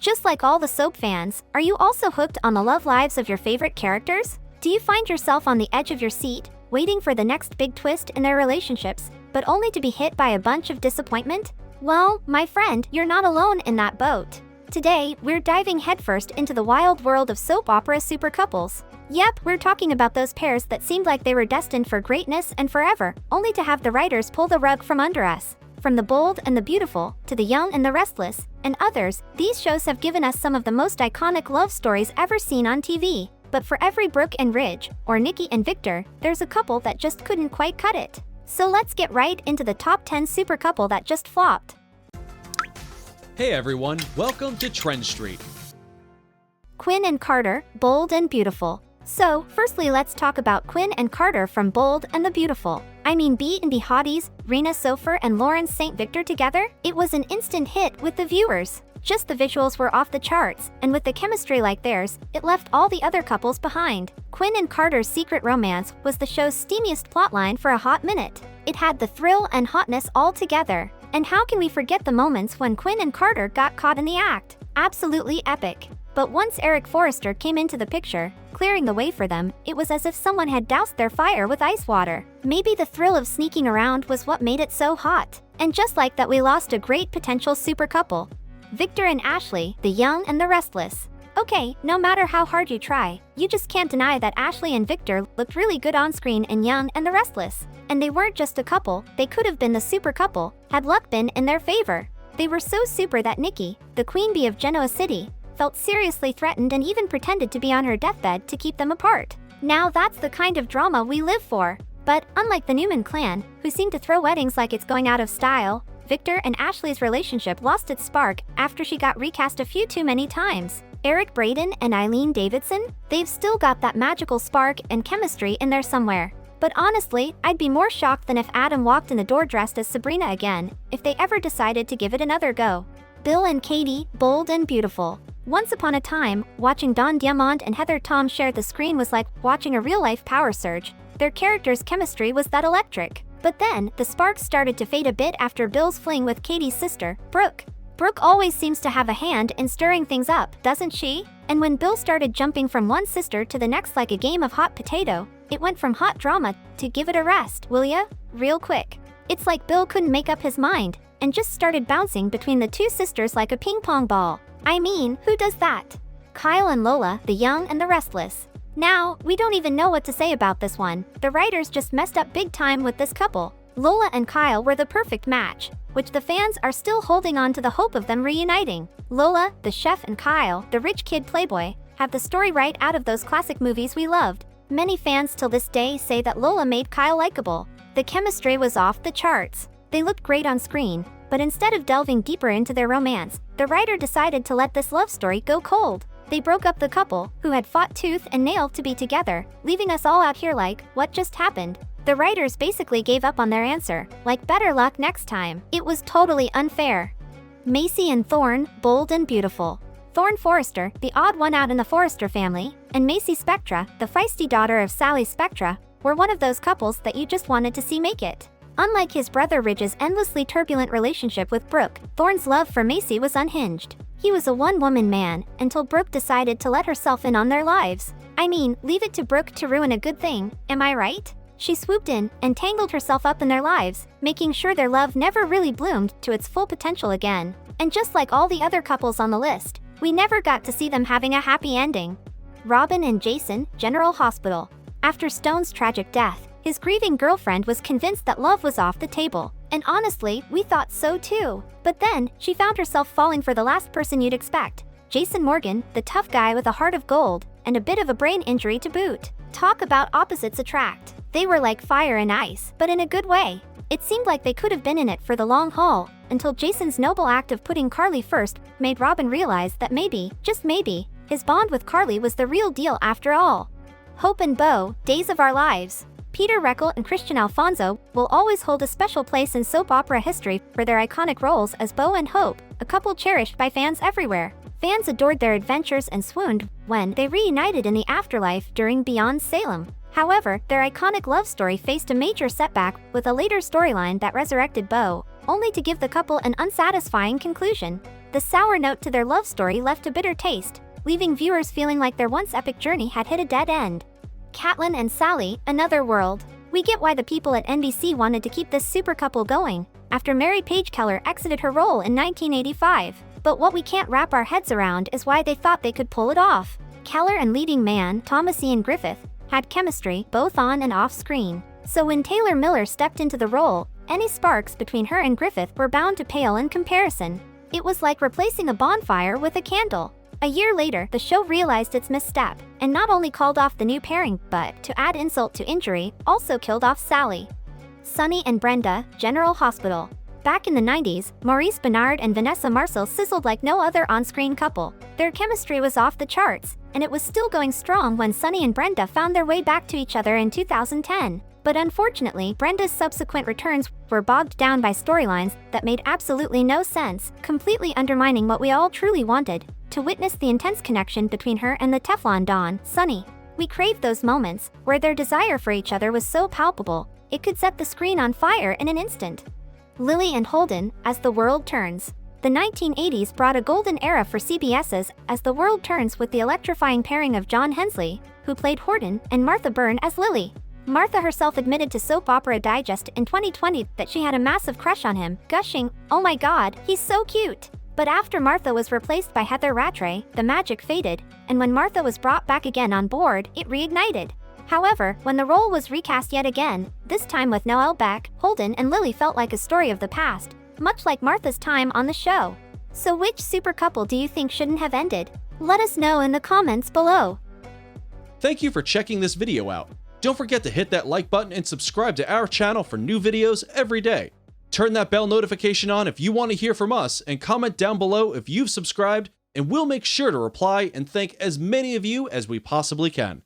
Just like all the soap fans, are you also hooked on the love lives of your favorite characters? Do you find yourself on the edge of your seat, waiting for the next big twist in their relationships, but only to be hit by a bunch of disappointment? Well, my friend, you're not alone in that boat. Today, we're diving headfirst into the wild world of soap opera super couples. Yep, we're talking about those pairs that seemed like they were destined for greatness and forever, only to have the writers pull the rug from under us. From the bold and the beautiful, to the young and the restless, and others, these shows have given us some of the most iconic love stories ever seen on TV. But for every Brooke and Ridge, or Nikki and Victor, there's a couple that just couldn't quite cut it. So let's get right into the top 10 super couple that just flopped. Hey everyone, welcome to TrendStreet. Quinn and Carter, bold and beautiful. So, firstly let's talk about Quinn and Carter from Bold and the Beautiful. I mean B&B hotties, Rena Sofer and Lawrence St. Victor together? It was an instant hit with the viewers. Just the visuals were off the charts, and with the chemistry like theirs, it left all the other couples behind. Quinn and Carter's secret romance was the show's steamiest plotline for a hot minute. It had the thrill and hotness all together. And how can we forget the moments when Quinn and Carter got caught in the act? Absolutely epic. But once Eric Forrester came into the picture, clearing the way for them, it was as if someone had doused their fire with ice water. Maybe the thrill of sneaking around was what made it so hot. And just like that, we lost a great potential super couple. Victor and Ashley, the young and the restless. Okay, no matter how hard you try, you just can't deny that Ashley and Victor looked really good on screen in Young and the Restless. And they weren't just a couple, they could have been the super couple, had luck been in their favor. They were so super that Nikki, the queen bee of Genoa City, felt seriously threatened and even pretended to be on her deathbed to keep them apart. Now that's the kind of drama we live for. But unlike the Newman clan, who seem to throw weddings like it's going out of style, Victor and Ashley's relationship lost its spark after she got recast a few too many times. Eric Braeden and Eileen Davidson, they've still got that magical spark and chemistry in there somewhere. But honestly, I'd be more shocked than if Adam walked in the door dressed as Sabrina again, if they ever decided to give it another go. Bill and Katie, bold and beautiful. Once upon a time, watching Don Diamond and Heather Tom share the screen was like watching a real-life power surge. Their characters' chemistry was that electric. But then, the sparks started to fade a bit after Bill's fling with Katie's sister, Brooke. Brooke always seems to have a hand in stirring things up, doesn't she? And when Bill started jumping from one sister to the next like a game of hot potato, it went from hot drama to give it a rest, will ya? Real quick. It's like Bill couldn't make up his mind, and just started bouncing between the two sisters like a ping pong ball. I mean, who does that? Kyle and Lola, the young and the restless. Now, we don't even know what to say about this one. The writers just messed up big time with this couple. Lola and Kyle were the perfect match, which the fans are still holding on to the hope of them reuniting. Lola, the chef, and Kyle, the rich kid playboy, have the story right out of those classic movies we loved. Many fans till this day say that Lola made Kyle likable. The chemistry was off the charts. They looked great on screen, but instead of delving deeper into their romance, the writer decided to let this love story go cold. They broke up the couple, who had fought tooth and nail to be together, leaving us all out here like, what just happened? The writers basically gave up on their answer, like better luck next time. It was totally unfair. Macy and Thorne, bold and beautiful. Thorne Forrester, the odd one out in the Forrester family, and Macy Spectra, the feisty daughter of Sally Spectra, were one of those couples that you just wanted to see make it. Unlike his brother Ridge's endlessly turbulent relationship with Brooke, Thorne's love for Macy was unhinged. He was a one-woman man, until Brooke decided to let herself in on their lives. I mean, leave it to Brooke to ruin a good thing, am I right? She swooped in and tangled herself up in their lives, making sure their love never really bloomed to its full potential again. And just like all the other couples on the list, we never got to see them having a happy ending. Robin and Jason, General Hospital. After Stone's tragic death, his grieving girlfriend was convinced that love was off the table. And honestly, we thought so too. But then, she found herself falling for the last person you'd expect. Jason Morgan, the tough guy with a heart of gold, and a bit of a brain injury to boot. Talk about opposites attract. They were like fire and ice, but in a good way. It seemed like they could have been in it for the long haul, until Jason's noble act of putting Carly first made Robin realize that maybe, just maybe, his bond with Carly was the real deal after all. Hope and Bo, Days of Our Lives. Peter Reckell and Christian Alfonso will always hold a special place in soap opera history for their iconic roles as Bo and Hope, a couple cherished by fans everywhere. Fans adored their adventures and swooned when they reunited in the afterlife during Beyond Salem. However, their iconic love story faced a major setback with a later storyline that resurrected Bo, only to give the couple an unsatisfying conclusion. The sour note to their love story left a bitter taste, leaving viewers feeling like their once epic journey had hit a dead end. Catlyn and Sally, another world. We get why the people at NBC wanted to keep this super couple going, after Mary Page Keller exited her role in 1985. But what we can't wrap our heads around is why they thought they could pull it off. Keller and leading man Thomas Ian Griffith had chemistry both on and off screen. So when Taylor Miller stepped into the role, any sparks between her and Griffith were bound to pale in comparison. It was like replacing a bonfire with a candle. A year later, the show realized its misstep, and not only called off the new pairing, but, to add insult to injury, also killed off Sally. Sunny and Brenda, General Hospital. Back in the 90s, Maurice Benard and Vanessa Marcel sizzled like no other on-screen couple. Their chemistry was off the charts, and it was still going strong when Sunny and Brenda found their way back to each other in 2010. But unfortunately, Brenda's subsequent returns were bogged down by storylines that made absolutely no sense, completely undermining what we all truly wanted: to witness the intense connection between her and the Teflon Don, Sunny. We craved those moments, where their desire for each other was so palpable, it could set the screen on fire in an instant. Lily and Holden, As the World Turns. The 1980s brought a golden era for CBS's As the World Turns with the electrifying pairing of John Hensley, who played Holden, and Martha Byrne as Lily. Martha herself admitted to Soap Opera Digest in 2020 that she had a massive crush on him, gushing, "Oh my god, he's so cute." But after Martha was replaced by Heather Rattray, the magic faded, and when Martha was brought back again on board, it reignited. However, when the role was recast yet again, this time with Noelle Beck, Holden and Lily felt like a story of the past, much like Martha's time on the show. So which super couple do you think shouldn't have ended? Let us know in the comments below. Thank you for checking this video out. Don't forget to hit that like button and subscribe to our channel for new videos every day. Turn that bell notification on if you want to hear from us, and comment down below if you've subscribed, and we'll make sure to reply and thank as many of you as we possibly can.